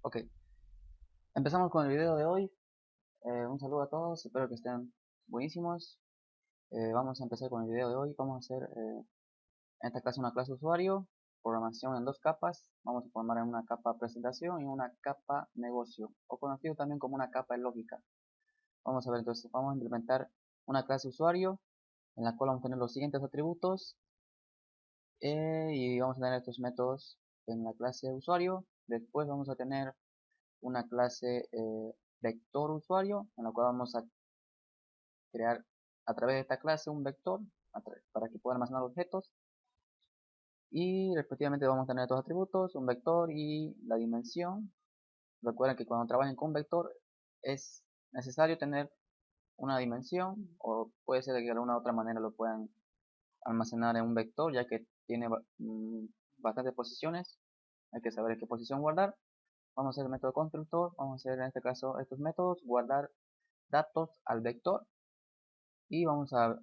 Ok, empezamos con el video de hoy. Un saludo a todos, espero que estén buenísimos. Vamos a empezar con el video de hoy. Vamos a hacer en este caso una clase usuario, programación en dos capas. Vamos a formar en una capa presentación y una capa negocio, o conocido también como una capa de lógica. Vamos a ver entonces, vamos a implementar una clase usuario en la cual vamos a tener los siguientes atributos y vamos a tener estos métodos en la clase usuario. Después vamos a tener una clase vector usuario en la cual vamos a crear a través de esta clase un vector para que pueda almacenar objetos, y respectivamente vamos a tener estos atributos, un vector y la dimensión. Recuerden que cuando trabajen con un vector es necesario tener una dimensión, o puede ser que de alguna otra manera lo puedan almacenar en un vector, ya que tiene bastantes posiciones. Hay que saber en qué posición guardar. Vamos a hacer el método constructor, vamos a hacer en este caso estos métodos, guardar datos al vector, y vamos a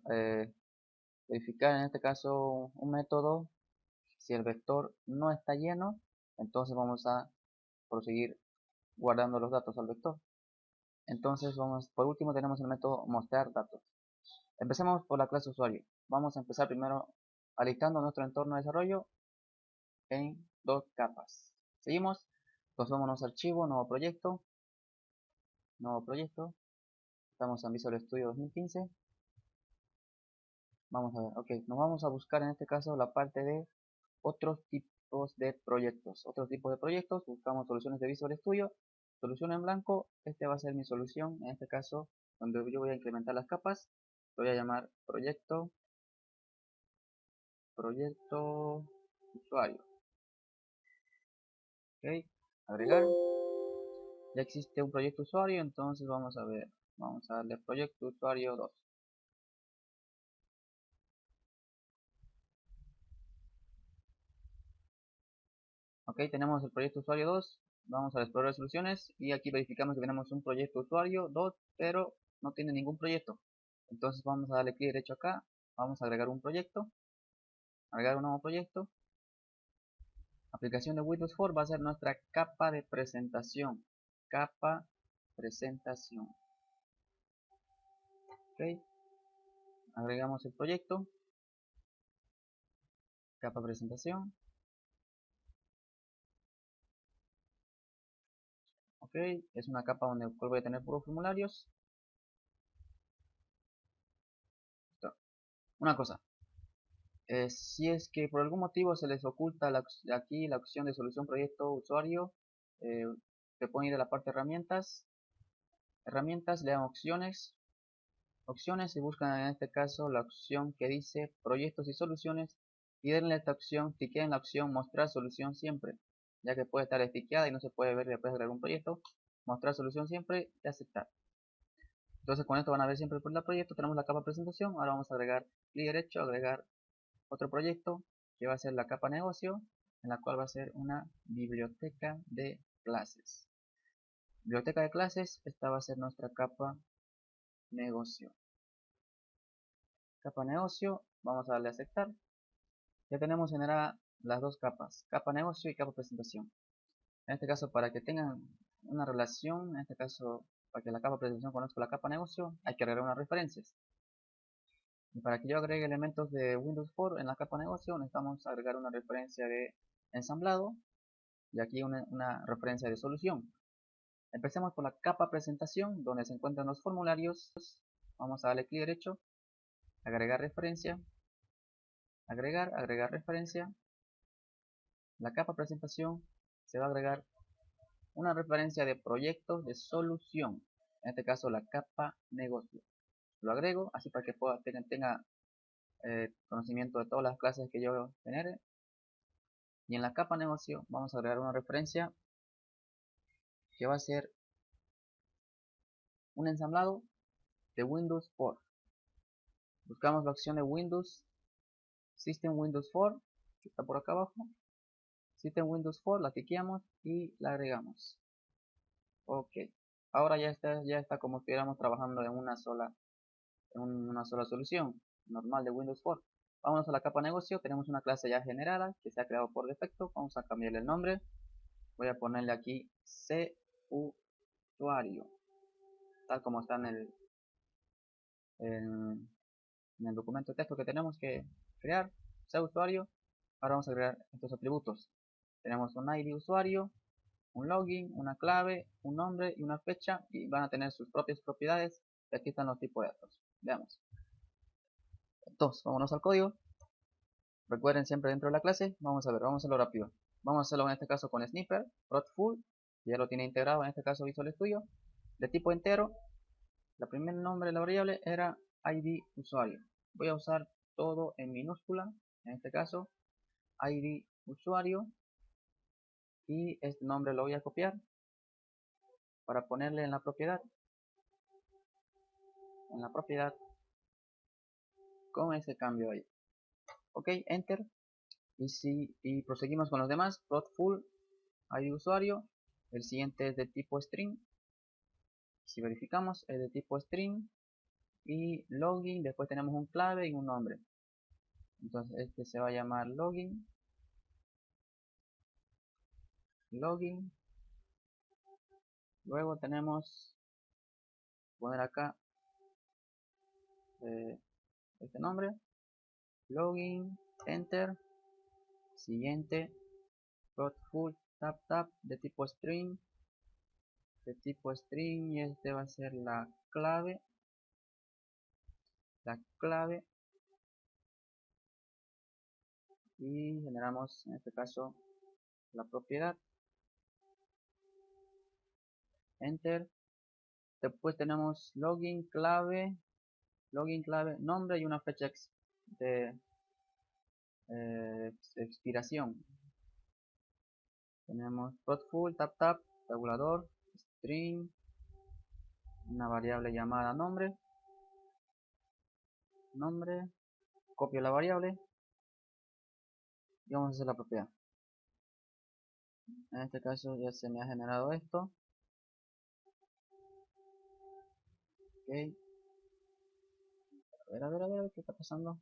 verificar en este caso un método. Si el vector no está lleno, entonces vamos a proseguir guardando los datos al vector. Entonces por último tenemos el método mostrar datos. Empecemos por la clase usuario. Vamos a empezar primero alistando nuestro entorno de desarrollo en dos capas. Seguimos, vamos a archivo, nuevo proyecto. Estamos en Visual Studio 2015. Vamos a ver, ok, nos vamos a buscar en este caso la parte de otros tipos de proyectos. Buscamos soluciones de Visual Studio, solución en blanco. Este va a ser mi solución, en este caso, donde yo voy a incrementar las capas. Lo voy a llamar proyecto usuario. Ok, agregar. Ya existe un proyecto usuario, entonces vamos a ver. Vamos a darle proyecto usuario 2. Ok, tenemos el proyecto usuario 2. Vamos a explorar soluciones y aquí verificamos que tenemos un proyecto usuario 2, pero no tiene ningún proyecto. Entonces vamos a darle clic derecho acá, vamos a agregar un proyecto, agregar un nuevo proyecto. Aplicación de Windows 4 va a ser nuestra capa de presentación. Capa presentación. Ok, agregamos el proyecto, capa presentación. Ok, es una capa donde voy a tener puros formularios. Listo. Una cosa, si es que por algún motivo se les oculta aquí la opción de solución proyecto usuario, eh, se pueden ir a la parte herramientas, le dan opciones y buscan en este caso la opción que dice proyectos y soluciones, y denle esta opción, tiqueen la opción mostrar solución siempre, ya que puede estar estiqueada y no se puede ver después de agregar un proyecto. Mostrar solución siempre y aceptar. Entonces con esto van a ver siempre el proyecto. Tenemos la capa presentación. Ahora vamos a agregar clic derecho, agregar otro proyecto que va a ser la capa negocio, en la cual va a ser una biblioteca de clases. Biblioteca de clases, esta va a ser nuestra capa negocio. Capa negocio, vamos a darle a aceptar. Ya tenemos generadas las dos capas, capa negocio y capa presentación. En este caso, para que tengan una relación, en este caso, para que la capa presentación conozca la capa negocio, hay que agregar unas referencias. Y para que yo agregue elementos de Windows 4 en la capa negocio, necesitamos agregar una referencia de ensamblado y aquí una referencia de solución. Empecemos por la capa presentación, donde se encuentran los formularios. Vamos a darle clic derecho, agregar referencia, agregar referencia. La capa presentación se va a agregar una referencia de proyectos de solución, en este caso la capa negocio. Lo agrego así para que tenga conocimiento de todas las clases que yo genere. Y en la capa negocio vamos a agregar una referencia que va a ser un ensamblado de Windows 4. Buscamos la opción de Windows, System Windows 4, que está por acá abajo. System Windows 4, la cliqueamos y la agregamos. Ok, ahora ya está como si estuviéramos trabajando en una sola solución normal de Windows 4. Vámonos a la capa negocio. Tenemos una clase ya generada que se ha creado por defecto. Vamos a cambiarle el nombre. voy a ponerle aquí C usuario, tal como está en el documento de texto que tenemos que crear, C usuario. Ahora vamos a crear estos atributos. Tenemos un ID usuario, un login, una clave, un nombre y una fecha, y van a tener sus propias propiedades. Y aquí están los tipos de datos. Veamos. Entonces, vámonos al código. Recuerden, siempre dentro de la clase, vamos a ver, vamos a hacerlo rápido. Vamos a hacerlo en este caso con Sniper, Full, ya lo tiene integrado, en este caso Visual Studio, de tipo entero. El primer nombre de la variable era ID usuario. Voy a usar todo en minúscula, en este caso ID usuario, y este nombre lo voy a copiar para ponerle en la propiedad, con ese cambio ahí. Ok, enter. Y proseguimos con los demás. Full, ID usuario. El siguiente es de tipo string. Si verificamos, es de tipo string. Y login, después tenemos un clave y un nombre. Entonces este se va a llamar login. Luego tenemos, poner acá este nombre. Login, enter. Siguiente, full tap de tipo string. Y este va a ser la clave. Y generamos en este caso la propiedad, enter. Después tenemos login clave, nombre y una fecha de expiración. Tenemos full tap tabulador, string, una variable llamada nombre, copio la variable y vamos a hacer la propiedad. En este caso ya se me ha generado esto. Ok, a ver qué está pasando.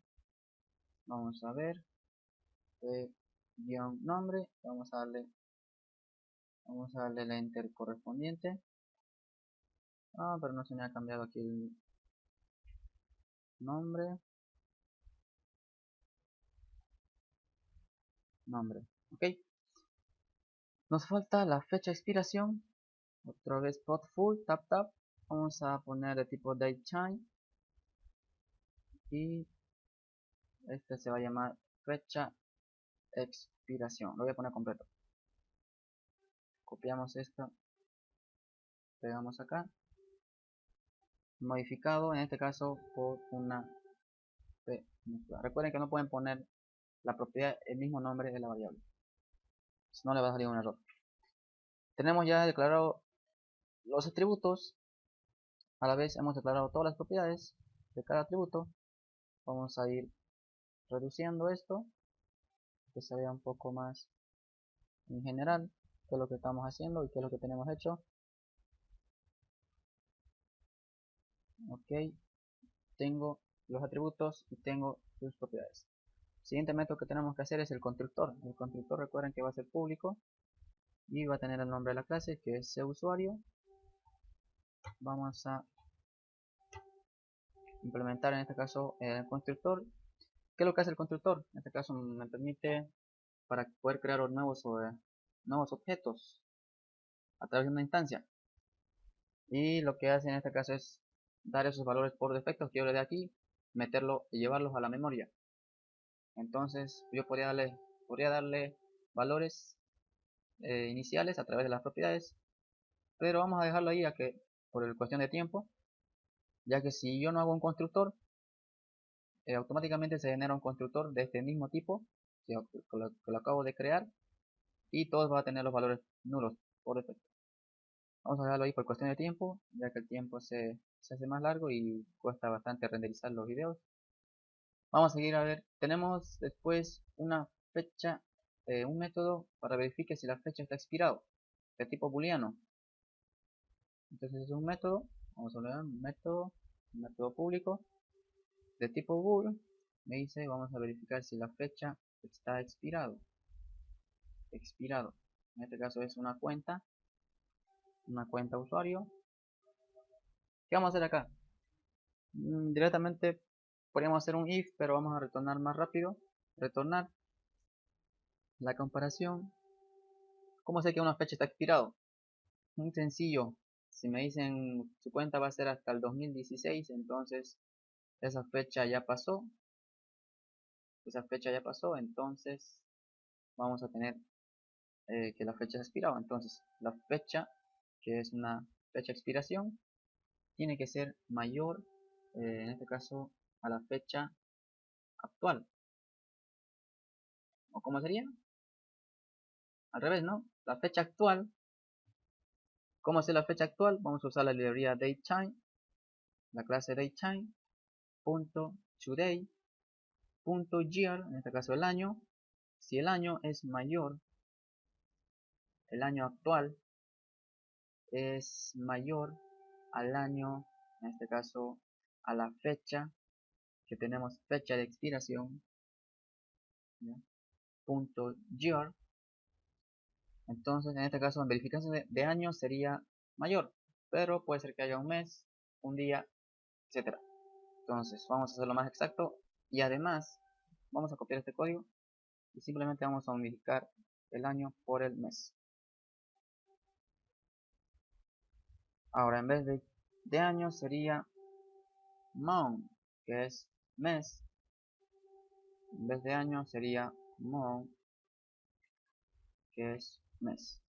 Vamos a ver guión nombre, vamos a darle el enter correspondiente. Pero no se me ha cambiado aquí el nombre. Ok, nos falta la fecha de expiración. Otra vez full tap, vamos a poner de tipo datetime y este se va a llamar fecha expiración. Lo voy a poner completo. Copiamos esto, pegamos acá, modificado en este caso por una P. Recuerden que no pueden poner la propiedad el mismo nombre de la variable, si no le va a salir un error. Tenemos ya declarado los atributos. A la vez hemos declarado todas las propiedades de cada atributo. Vamos a ir reduciendo esto, que se vea un poco más en general qué es lo que estamos haciendo y qué es lo que tenemos hecho. Ok, tengo los atributos y tengo sus propiedades. El siguiente método que tenemos que hacer es el constructor. El constructor, recuerden que va a ser público y va a tener el nombre de la clase, que es usuario. Vamos a implementar en este caso el constructor. ¿Qué es lo que hace el constructor? En este caso me permite para poder crear nuevos objetos a través de una instancia. Y lo que hace en este caso es dar esos valores por defecto que yo le dé aquí, meterlo y llevarlos a la memoria. Entonces yo podría darle valores iniciales a través de las propiedades, pero vamos a dejarlo ahí por el cuestión de tiempo, ya que si yo no hago un constructor, automáticamente se genera un constructor de este mismo tipo que lo acabo de crear y todos van a tener los valores nulos por defecto. Vamos a dejarlo ahí por cuestión de tiempo, ya que el tiempo se hace más largo y cuesta bastante renderizar los videos. Vamos a seguir a ver. Tenemos después una fecha, un método para verificar si la fecha está expirado, de tipo booleano. Entonces es un método, vamos a ver, un método público de tipo bool. Me dice, vamos a verificar si la fecha está expirado. En este caso es una cuenta usuario. ¿Qué vamos a hacer acá? Directamente podríamos hacer un if, pero vamos a retornar más rápido. Retornar la comparación. ¿Cómo sé que una fecha está expirado? Muy sencillo. Si me dicen su cuenta va a ser hasta el 2016, entonces esa fecha ya pasó. Entonces vamos a tener que la fecha se expirado. Entonces la fecha, que es una fecha de expiración, tiene que ser mayor, en este caso, a la fecha actual. ¿O cómo sería? Al revés, ¿no? La fecha actual. ¿Cómo hacer la fecha actual? Vamos a usar la librería datetime, la clase datetime, punto today, punto year, en este caso el año. Si el año es mayor, el año actual es mayor al año, en este caso a la fecha que tenemos, fecha de expiración, ¿ya? Punto year. Entonces en este caso en verificación de año sería mayor, pero puede ser que haya un mes, un día, etcétera. Entonces vamos a hacerlo más exacto y además vamos a copiar este código y simplemente vamos a modificar el año por el mes. Ahora en vez de año sería month, que es mes. En vez de año sería month, que es mes.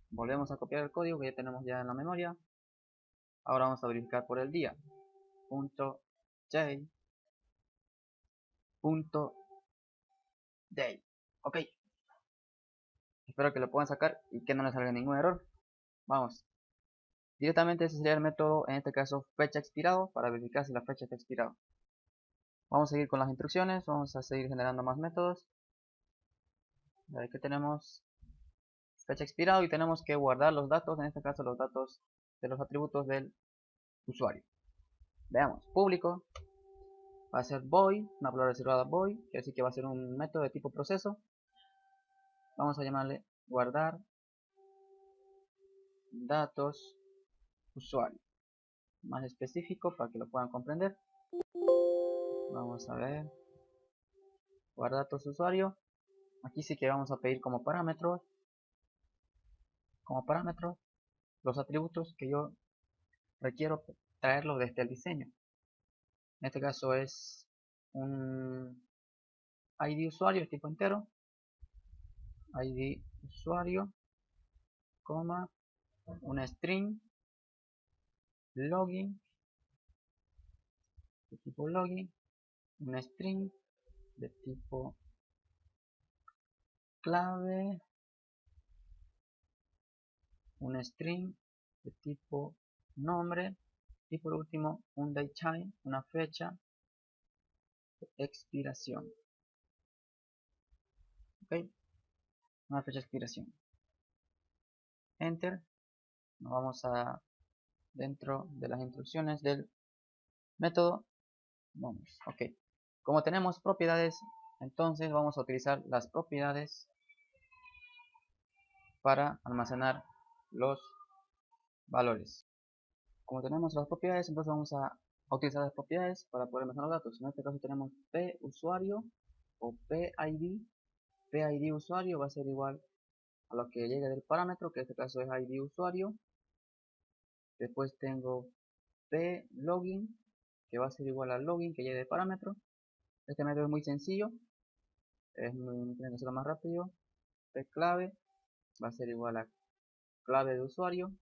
Volvemos a copiar el código que ya tenemos ya en la memoria. Ahora vamos a verificar por el día. Punto day. Punto day. Ok. Espero que lo puedan sacar y que no les salga ningún error. Vamos. Directamente ese sería el método, en este caso fecha expirado, para verificar si la fecha está expirada. Vamos a seguir con las instrucciones, vamos a seguir generando más métodos. Aquí tenemos fecha expirado y tenemos que guardar los datos, en este caso los datos de los atributos del usuario. Veamos, público va a ser void, una palabra reservada void, quiere decir que va a ser un método de tipo proceso. Vamos a llamarle guardar datos usuario, más específico para que lo puedan comprender. Vamos a ver, guardar datos usuario. Aquí sí que vamos a pedir como parámetros los atributos que yo requiero traerlos desde el diseño. En este caso es un ID usuario, tipo entero, ID usuario, coma, una string, login, de tipo login, una string de tipo clave, una string de tipo nombre y por último un datetime, una fecha de expiración. Ok, una fecha de expiración. Enter. Nos vamos a dentro de las instrucciones del método. Vamos, ok. Como tenemos propiedades, entonces vamos a utilizar las propiedades para almacenar los valores. Como tenemos las propiedades, entonces vamos a utilizar las propiedades para poder almacenar los datos. En este caso tenemos p usuario o PID. PID usuario va a ser igual a lo que llegue del parámetro, que en este caso es ID usuario. Después tengo p login, que va a ser igual al login que llegue del parámetro. Este método es muy sencillo, tiene que hacerlo más rápido. P clave va a ser igual a clave de usuario,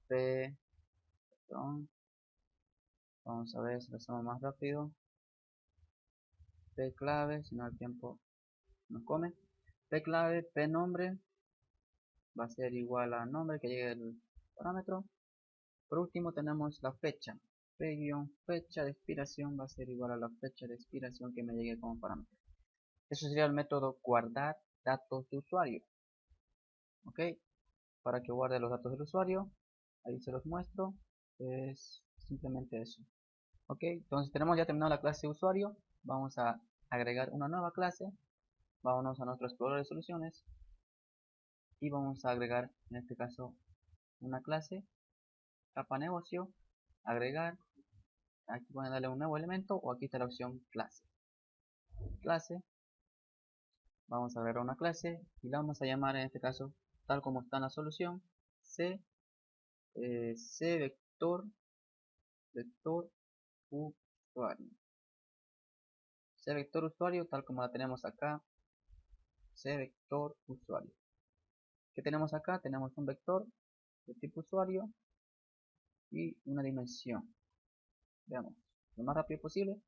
p, perdón, vamos a ver si lo hacemos más rápido. P clave, si no el tiempo nos come. P clave, p nombre va a ser igual a nombre que llegue el parámetro. Por último tenemos la fecha. P-fecha de expiración va a ser igual a la fecha de expiración que me llegue como parámetro. Eso sería el método guardar datos de usuario. Ok, para que guarde los datos del usuario, ahí se los muestro, es simplemente eso. Ok, entonces tenemos ya terminado la clase usuario, vamos a agregar una nueva clase vámonos a nuestro explorador de soluciones y vamos a agregar en este caso una clase, capa negocio, agregar, aquí pueden darle un nuevo elemento o aquí está la opción clase, vamos a agregar una clase y la vamos a llamar en este caso tal como está en la solución c, c vector usuario, c vector usuario tal como la tenemos acá, c vector usuario. ¿Qué tenemos acá? Tenemos un vector de tipo usuario y una dimensión. Veamos lo más rápido posible.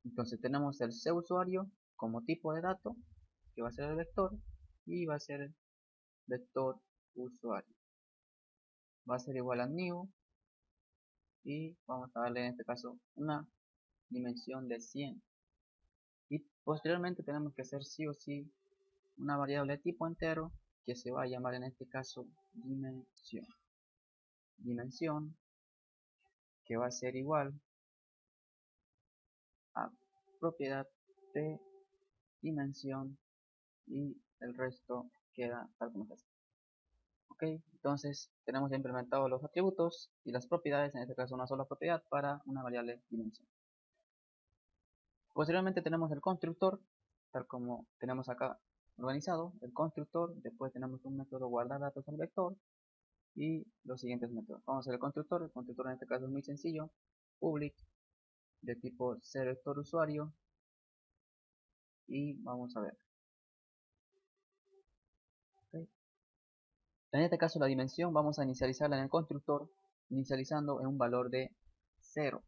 Entonces tenemos el c usuario como tipo de dato, que va a ser el vector, y va a ser el vector usuario. Va a ser igual a new, y vamos a darle en este caso una dimensión de 100. Y posteriormente tenemos que hacer sí o sí una variable de tipo entero que se va a llamar en este caso dimensión. Dimensión que va a ser igual a propiedad de dimensión y el resto queda tal como está. Ok, entonces tenemos ya implementados los atributos y las propiedades, en este caso una sola propiedad para una variable dimensión. Posteriormente tenemos el constructor, tal como tenemos acá organizado, el constructor, después tenemos un método guardar datos al vector y los siguientes métodos. Vamos a ver el constructor en este caso es muy sencillo, public de tipo cVector usuario y vamos a ver. Okay. En este caso la dimensión vamos a inicializarla en el constructor, inicializando en un valor de 0.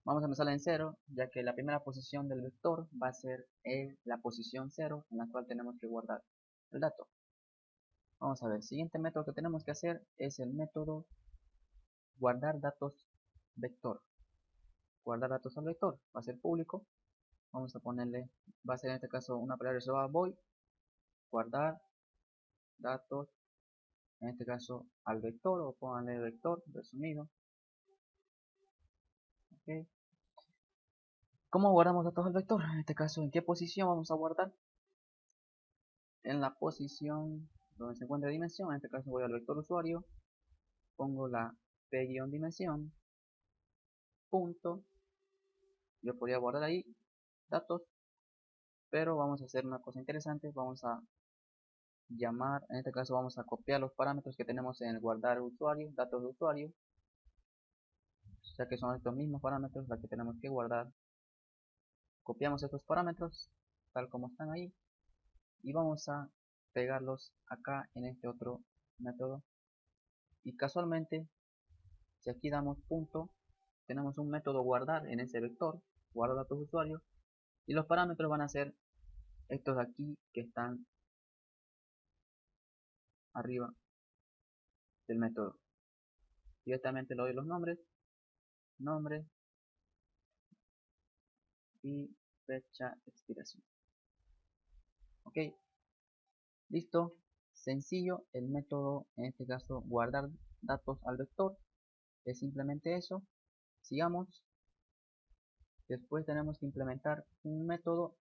Vamos a empezar en 0, ya que la primera posición del vector va a ser la posición 0 en la cual tenemos que guardar el dato. Vamos a ver, el siguiente método que tenemos que hacer es el método guardar datos vector. Guardar datos al vector va a ser público. Vamos a ponerle, va a ser en este caso una palabra reservada void, guardar datos, en este caso al vector, o pónganle vector resumido. Okay. ¿Cómo guardamos datos al vector? En este caso, ¿en qué posición vamos a guardar? En la posición donde se encuentra dimensión, en este caso voy al vector usuario, pongo la p-dimensión, punto, yo podría guardar ahí datos, pero vamos a hacer una cosa interesante, vamos a llamar, en este caso vamos a copiar los parámetros que tenemos en el guardar usuario, datos de usuario, ya que son estos mismos parámetros los que tenemos que guardar. Copiamos estos parámetros tal como están ahí y vamos a pegarlos acá en este otro método. Y casualmente, si aquí damos punto, tenemos un método guardar en ese vector, guardar datos de usuario, y los parámetros van a ser estos de aquí que están arriba del método. Directamente le doy los nombres, nombre y fecha de expiración. Ok, listo, sencillo el método, en este caso guardar datos al vector, es simplemente eso. Sigamos. Después tenemos que implementar un método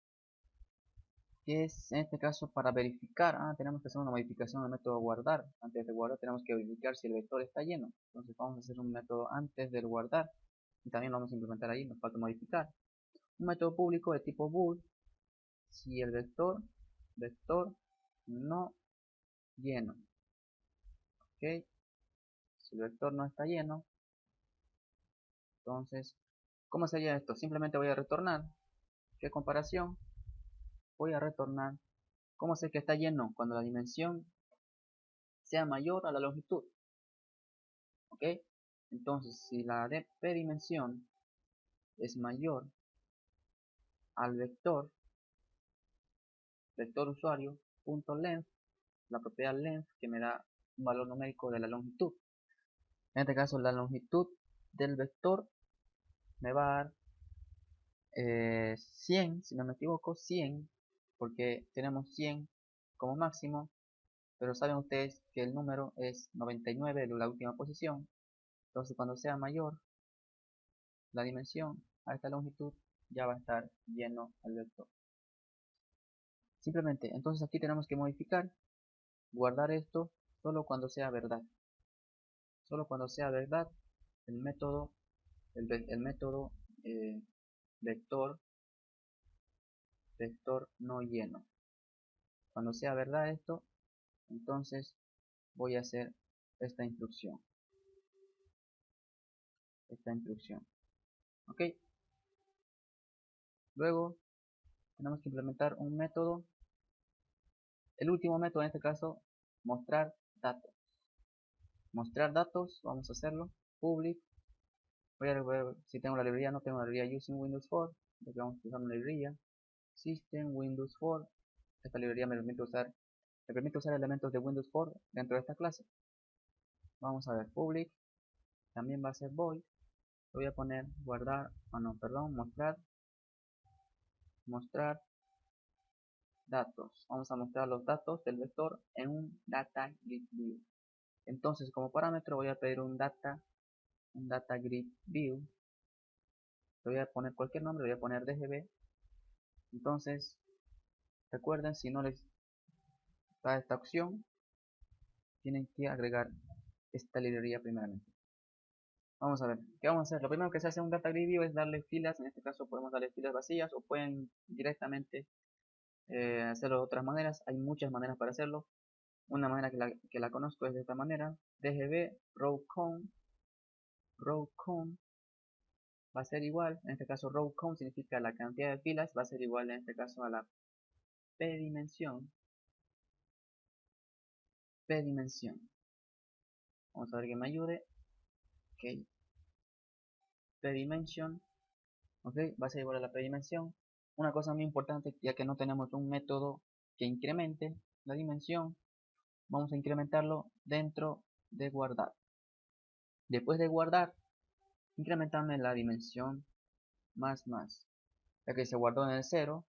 que es en este caso para verificar, tenemos que hacer una modificación al método guardar. Antes de guardar tenemos que verificar si el vector está lleno, entonces vamos a hacer un método antes del guardar y también lo vamos a implementar ahí, nos falta modificar un método público de tipo bool si el vector no lleno. Ok, si el vector no está lleno, entonces ¿cómo sería esto? Simplemente voy a retornar, ¿qué comparación? Voy a retornar, ¿cómo sé que está lleno? Cuando la dimensión sea mayor a la longitud. Ok, entonces si la de p dimensión es mayor al vector usuario punto length, la propiedad length que me da un valor numérico de la longitud. En este caso la longitud del vector me va a dar 100, si no me equivoco, 100, porque tenemos 100 como máximo, pero saben ustedes que el número es 99 de la última posición. Entonces cuando sea mayor la dimensión a esta longitud ya va a estar lleno el vector. Simplemente, entonces aquí tenemos que modificar, guardar esto solo cuando sea verdad. Solo cuando sea verdad, el método, el método vector no lleno. Cuando sea verdad esto, entonces voy a hacer esta instrucción. Ok. Luego tenemos que implementar un método. El último método en este caso, mostrar datos. Mostrar datos, vamos a hacerlo. Public. Voy a ver si tengo la librería. No tengo la librería using Windows 4. Así que vamos a usar una librería. System Windows 4. Esta librería me permite usar elementos de Windows 4 dentro de esta clase. Vamos a ver public. También va a ser void. Lo voy a poner guardar, mostrar datos. Vamos a mostrar los datos del vector en un data grid view. Entonces, como parámetro voy a pedir un data grid view. Le voy a poner cualquier nombre, voy a poner DGB. Entonces, recuerden, si no les da esta opción, tienen que agregar esta librería primeramente. Vamos a ver, ¿qué vamos a hacer? Lo primero que se hace en un data grid view es darle filas. En este caso podemos darle filas vacías o pueden directamente hacerlo de otras maneras. Hay muchas maneras para hacerlo. Una manera que la conozco es de esta manera. DGB row count va a ser igual, en este caso row count significa la cantidad de filas, va a ser igual en este caso a la p dimensión. Vamos a ver que me ayude. Ok, p dimension, ok, va a ser igual a la p dimensión. Una cosa muy importante, ya que no tenemos un método que incremente la dimensión, vamos a incrementarlo dentro de guardar. Después de guardar, incrementarme la dimensión más, ya que se guardó en el 0,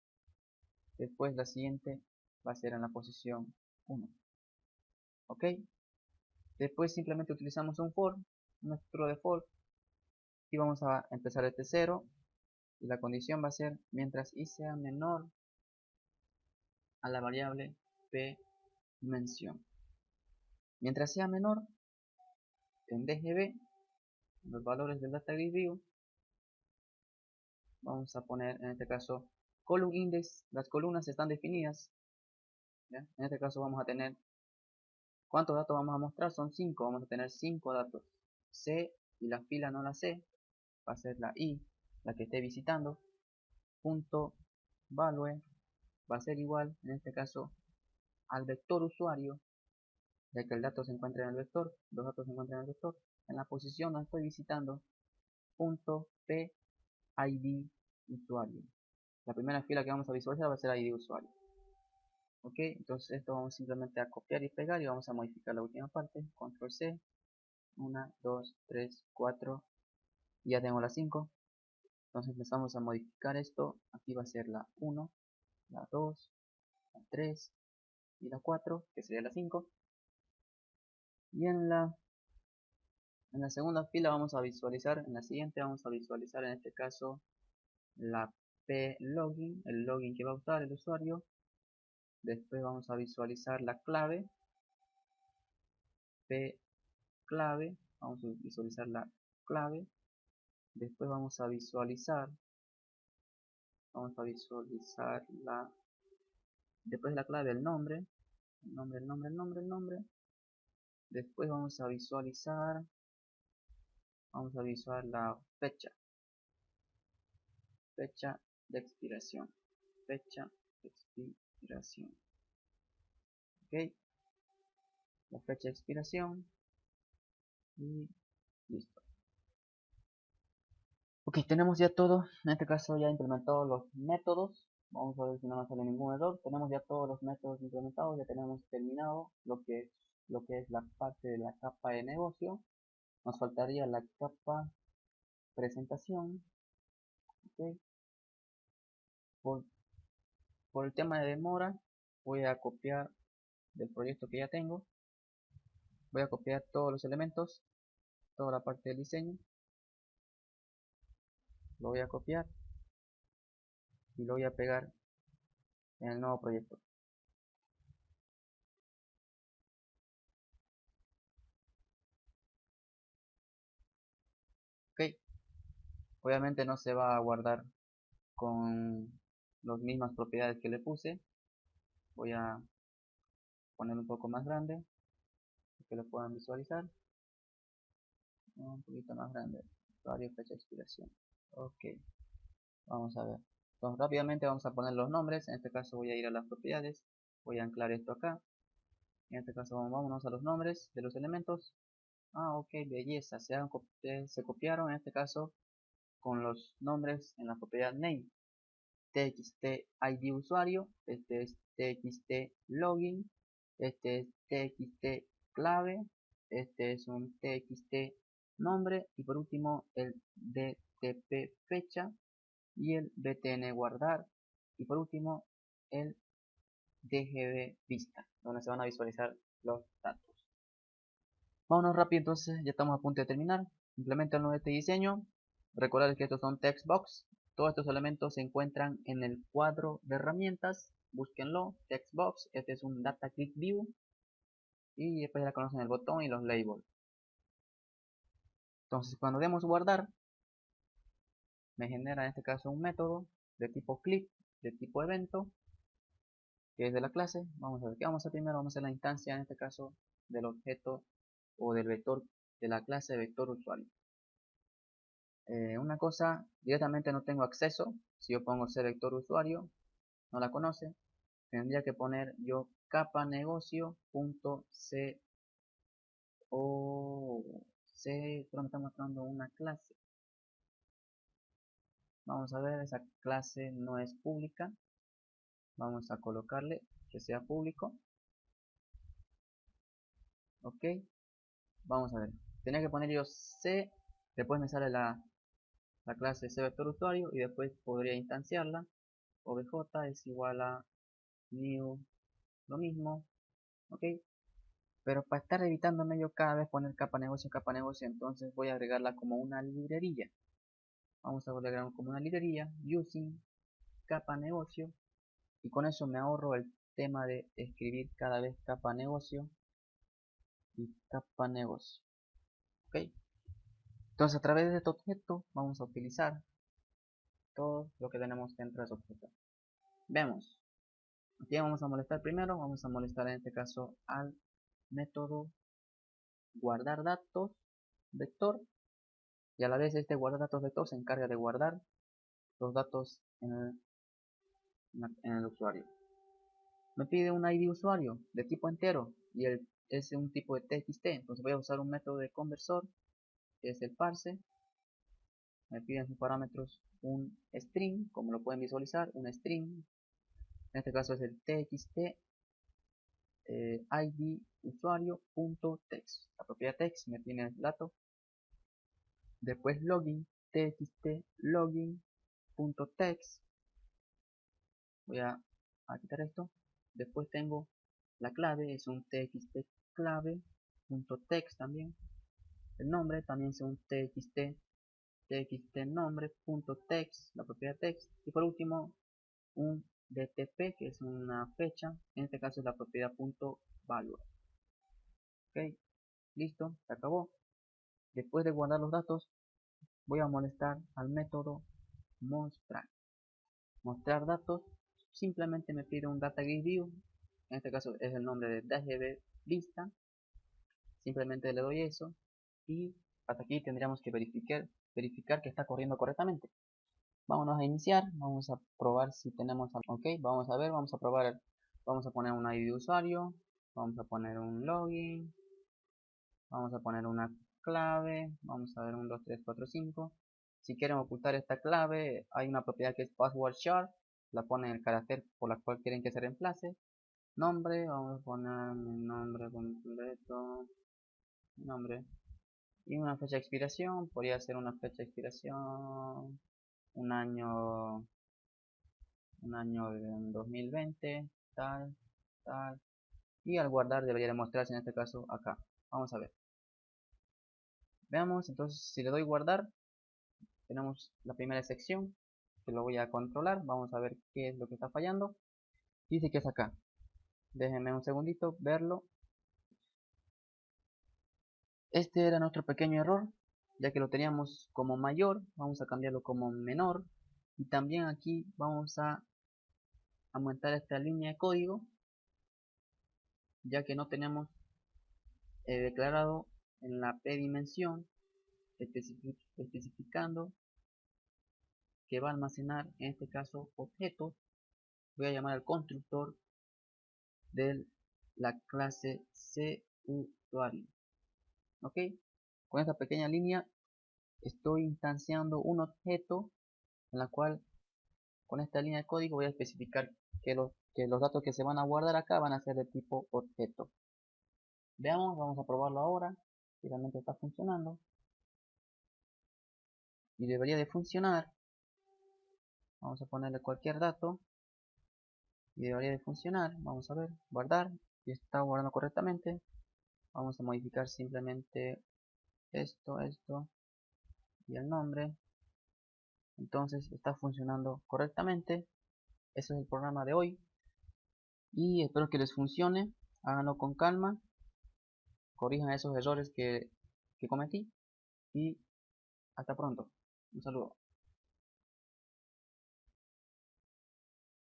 después la siguiente va a ser en la posición 1. Ok, después simplemente utilizamos un for, un estructura de for, y vamos a empezar este 0, y la condición va a ser mientras i sea menor a la variable p dimensión. Mientras sea menor, en DGB, los valores del data grid view, vamos a poner en este caso column index. Las columnas están definidas, ¿ya? En este caso vamos a tener, ¿cuántos datos vamos a mostrar? Son 5, vamos a tener 5 datos. C, y la fila no la C, va a ser la I, la que esté visitando. Punto value va a ser igual, en este caso, al vector usuario, ya que el dato se encuentra en el vector, los datos se encuentran en el vector. En la posición donde estoy visitando, punto PID usuario. La primera fila que vamos a visualizar va a ser ID usuario. Ok, entonces esto vamos simplemente a copiar y pegar y vamos a modificar la última parte. Control C, 1, 2, 3, 4, y ya tengo la 5. Entonces empezamos a modificar esto. Aquí va a ser la 1, la 2, la 3 y la 4, que sería la 5. Y en la segunda fila vamos a visualizar, en la siguiente vamos a visualizar en este caso la p login, el login que va a usar el usuario. Después vamos a visualizar la clave, p clave, vamos a visualizar la clave. Después vamos a visualizar después de la clave el nombre. Después vamos a visualizar la fecha de expiración. Ok, la fecha de expiración y listo. Ok, tenemos ya todo. En este caso ya implementado los métodos. Vamos a ver si no nos sale ningún error. Tenemos ya todos los métodos implementados. Ya tenemos terminado lo que es la parte de la capa de negocio. Nos faltaría la capa presentación. Okay. Por el tema de demora, voy a copiar del proyecto que ya tengo. Voy a copiar todos los elementos, toda la parte del diseño. Lo voy a copiar y lo voy a pegar en el nuevo proyecto. Ok, obviamente no se va a guardar con las mismas propiedades que le puse. Voy a poner un poco más grande para que lo puedan visualizar. Un poquito más grande. Usuario, fecha de expiración. Ok, vamos a ver. Entonces rápidamente vamos a poner los nombres. En este caso voy a ir a las propiedades. Voy a anclar esto acá. En este caso vámonos a los nombres de los elementos. Ah, ok, belleza. Se copiaron en este caso con los nombres en la propiedad name. TXT ID usuario. Este es TXT login. Este es TXT clave. Este es un TXT nombre. Y por último el DTP fecha. Y el BTN guardar. Y por último el DGB vista, donde se van a visualizar los datos. Vámonos rápido entonces, ya estamos a punto de terminar. Implementan este diseño. Recordad que estos son text box. Todos estos elementos se encuentran en el cuadro de herramientas. Búsquenlo, text box. Este es un data click view. Y después ya conocen el botón y los labels. Entonces cuando demos guardar, me genera en este caso un método de tipo click, de tipo evento, que es de la clase. Vamos a ver qué vamos a hacer primero. Vamos a hacer la instancia en este caso del objeto o del vector de la clase vector usuario. Una cosa, directamente no tengo acceso. Si yo pongo c vector usuario, no la conoce. Tendría que poner yo capa negocio.c o c, pero me está mostrando una clase. Vamos a ver, esa clase no es pública. Vamos a colocarle que sea público. Ok, vamos a ver. Tenía que poner yo c, después me sale la clase cVectorUsuario y después podría instanciarla. obj es igual a new, lo mismo, ok. Pero para estar evitándome yo cada vez poner capa negocio, entonces voy a agregarla como una librería. Vamos a agregar como una librería using capa negocio, y con eso me ahorro el tema de escribir cada vez capa negocio y capa negocio, ok. Entonces a través de este objeto vamos a utilizar todo lo que tenemos dentro de ese objeto. Vemos. Aquí vamos a molestar primero, vamos a molestar en este caso al método guardar datos vector, y a la vez este guardar datos vector se encarga de guardar los datos en el usuario. Me pide un ID usuario de tipo entero y es un tipo de TXT, entonces voy a usar un método de conversor que es el parse. Me piden sus parámetros un string, como lo pueden visualizar, un string. En este caso es el TXT ID usuario.text. La propiedad text me tiene el dato. Después login, txt login.text. Voy a quitar esto. Después tengo la clave, es un txt clave.text también. El nombre también es un txt nombre.text, la propiedad text. Y por último, un dtp, que es una fecha. En este caso es la propiedad .value. Ok, listo, se acabó. Después de guardar los datos, voy a molestar al método mostrar. Mostrar datos, simplemente me pide un data grid view, en este caso es el nombre de DGB vista. Simplemente le doy eso y hasta aquí tendríamos que verificar que está corriendo correctamente. Vámonos a iniciar, vamos a probar si tenemos, ok, vamos a ver, vamos a probar, vamos a poner un ID de usuario, vamos a poner un login, vamos a poner una clave, vamos a ver 1, 2, 3, 4, 5. Si quieren ocultar esta clave, hay una propiedad que es password short, la ponen el carácter por la cual quieren que se reemplace. Nombre, vamos a poner mi nombre completo, nombre, y una fecha de expiración, podría ser una fecha de expiración, un año de 2020, tal, tal, y al guardar debería demostrarse en este caso acá. Vamos a ver. Veamos, entonces si le doy guardar, tenemos la primera sección que lo voy a controlar. Vamos a ver qué es lo que está fallando. dice que es acá. Déjenme un segundito verlo. Este era nuestro pequeño error, ya que lo teníamos como mayor, vamos a cambiarlo como menor. Y también aquí vamos a aumentar esta línea de código, ya que no tenemos declarado en la p dimensión especificando que va a almacenar, en este caso, objetos. Voy a llamar al constructor de la clase CUsuario. Ok, con esta pequeña línea estoy instanciando un objeto en la cual con esta línea de código voy a especificar que los datos que se van a guardar acá van a ser de tipo objeto. Veamos, vamos a probarlo ahora si realmente está funcionando, y debería de funcionar. Vamos a ponerle cualquier dato y debería de funcionar. Vamos a ver, guardar, y está guardando correctamente. Vamos a modificar simplemente esto y el nombre. Entonces está funcionando correctamente. Ese es el programa de hoy y espero que les funcione. Háganlo con calma, corrijan esos errores que cometí, y hasta pronto. Un saludo.